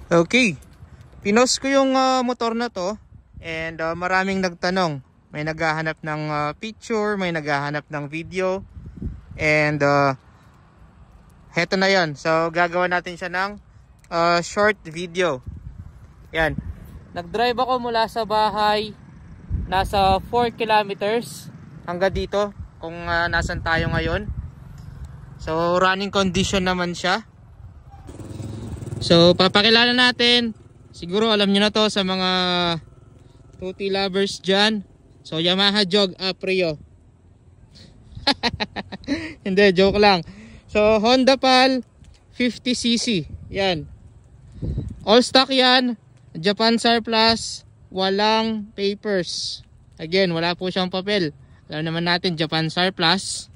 Okay, pinost ko yung motor na to and maraming nagtanong. May naghahanap ng picture, may naghahanap ng video, and heto na yon. So gagawa natin siya ng short video. Yan, nagdrive ako mula sa bahay, nasa 4 kilometers hanggang dito kung nasan tayo ngayon. So running condition naman siya. So papakilala natin, siguro alam nyo na to sa mga 2T lovers dyan. So Yamaha Jog Aprio. Hindi, joke lang. So Honda PAL 50cc. Yan, all stock yan, Japan surplus, walang papers. Again, wala po siyang papel. Alam naman natin, Japan surplus,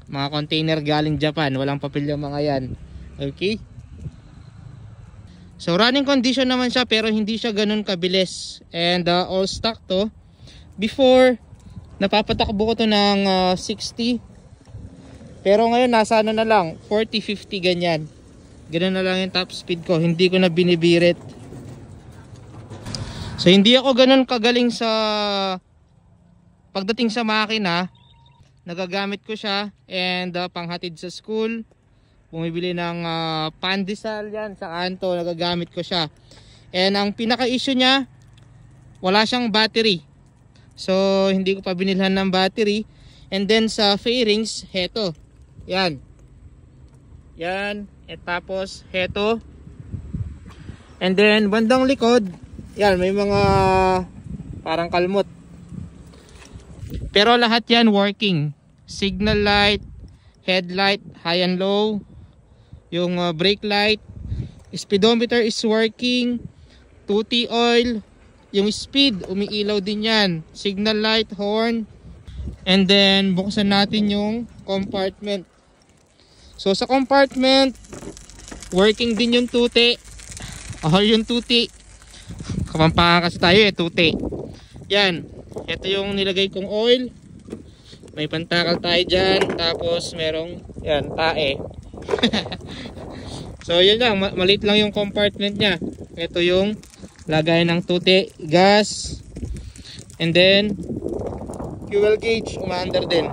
mga container galing Japan, walang papel yung mga yan. Okay, so running condition naman siya, pero hindi siya ganun kabilis. And all stock to. Before, napapatakbo ko to ng 60, pero ngayon nasa ano na lang, 40-50 ganyan. Ganun na lang yung top speed ko, hindi ko na binibirit. So hindi ako ganun kagaling sa pagdating sa makina. Nagagamit ko siya and panghatid sa school, bumibili ng pandesal yan sa kanto, nagagamit ko siya. And ang pinaka issue niya, wala siyang battery, so hindi ko pa binilhan ng battery. And then sa fairings, heto, yan, at tapos heto, and then bandang likod, yan, may mga parang kalmot, pero lahat yan working. Signal light, headlight, high and low, yung brake light, speedometer is working, 2T oil, yung speed umiilaw din yan, signal light, horn. And then buksan natin yung compartment. So sa compartment, working din yung 2T, yung 2T, kapampangan kasi tayo tuti. Yan, ito yung nilagay kong oil, may pantakal tayo dyan, tapos merong yan, tae. So yun lang, maliit lang yung compartment nya. Ito yung lagay ng tuti, gas, and then fuel gauge, umaandar din.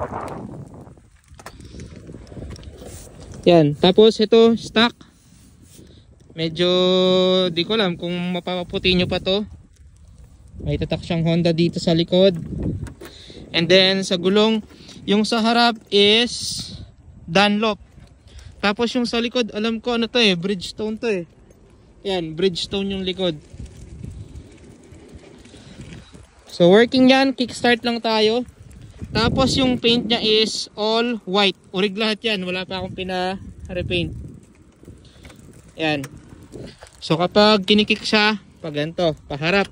Yan, tapos ito stock, medyo di ko alam kung mapapaputi nyo pa to. May tatak siyang Honda dito sa likod. And then sa gulong, yung sa harap is Dunlop. Tapos yung sa likod, alam ko ano to Bridgestone to Yan, Bridgestone yung likod. So working yan, kickstart lang tayo. Tapos yung paint nya is all white. Urig lahat yan, wala pa akong pina-repaint. Yan. So kapag kinikick siya, pag ganito, paharap.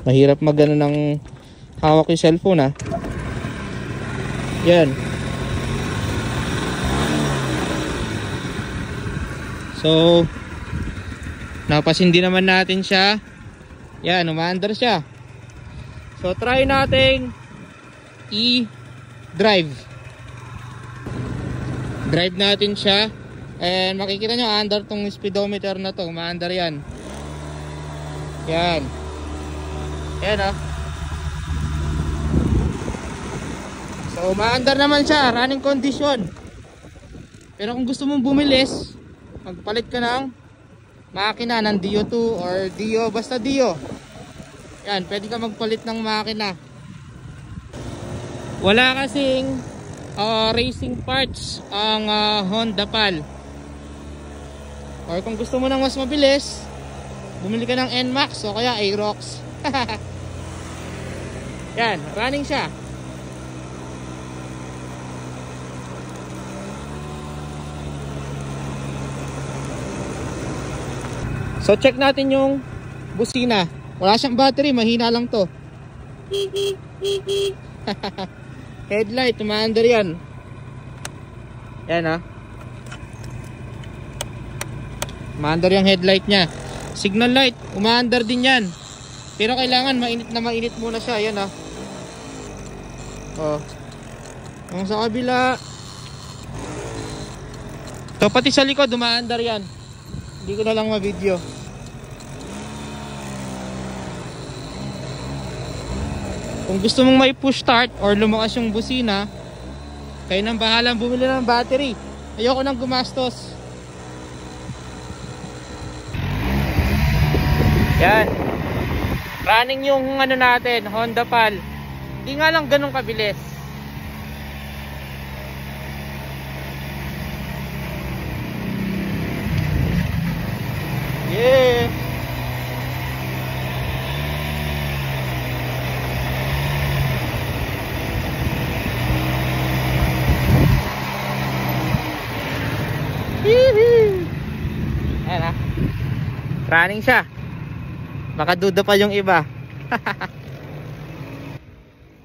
Mahirap magano ng hawak yung cellphone Yan. So napasindi naman natin siya. Yan, umaandar siya. So try nating i-drive. Drive natin siya. And makikita nyo, under tong speedometer na to, umaandar yan. Yan. Yan So umaandar naman siya, running condition. Pero kung gusto mong bumilis, magpalit ka ng makina ng Dio 2 or Dio, basta Dio. Yan, pwede ka magpalit ng makina. Wala kasing racing parts ang Honda PAL. Or kung gusto mo ng mas mabilis, bumili ka ng NMAX o kaya Aerox. Yan, running siya. So check natin yung busina. Wala siyang battery, mahina lang to. Headlight, umaandar yan. Yan umaandar yung headlight nya. Signal light, umaandar din yan. Pero kailangan mainit na mainit muna siya. Yan Yung sa kabila. So pati sa likod dumaandar yan. Hindi ko na lang ma-video. Kung gusto mong may push start or lumakas yung busina, kayo nang bahalang bumili ng battery. Ayoko nang gumastos. Yan. Running yung ano natin, Honda Pal. Hindi nga lang ganun kabilis. Yeah. Ayan ha. Running siya. Baka duda pa yung iba.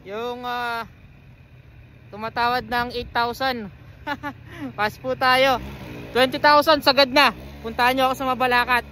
Yung tumatawad ng 8,000. Pass po tayo. 20,000 sagad na. Puntahan nyo ako sa Mabalacat.